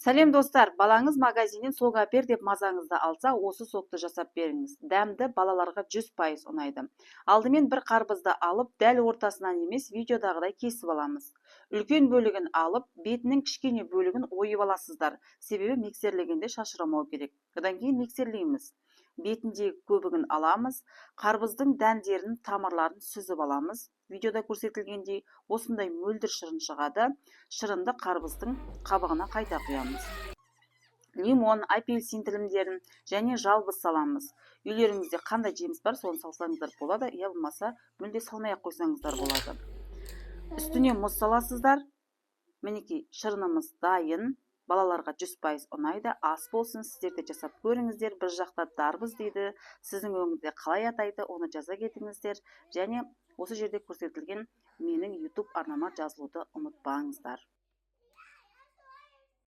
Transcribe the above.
Сәлем достар, балаңыз магазиннен сок әпер деп мазаңызды алса, осы сокты жасап беріңіз. Дәмді балаларға 100% ұнайды. Алдымен бір қарбызды алып, дәл ортасынан емес, видеодағыдай кесіп аламыз. Үлкен бөлігін алып, бетінің кішкене бөлігін ойып аласыздар. Себебі миксерлегенде шашырамау керек. Одан кейін миксерлейміз. Бетіндегі көбігін аламыз, қарбыздың дәндерін, тамырларын сүзіп аламыз. Видеода көрсетілгендей осындай мөлдір шырын шығады. Шырынды қарбыздың қабығына қайта құямыз. Лимон, апельсин тілімдерін және жалбыз саламыз. Үйлеріңізде қандай жеміс бар, соны салсаңыздар болады, я болмаса мүлде салмай ақ қойсаңыздар болады. Үстіне мұз саласыздар. Мінекей шырынымыз дайын. Балаларға 100% ұнайды. Ас болсын, сіздер де жасап көріңіздер. Бір жақта дарбыз дейді. Сіздің өңірде қалай атайды, оны жаза кетіңіздер. Және осы жерде көрсетілген менің YouTube арнама жазылуды ұмытпаңыздар.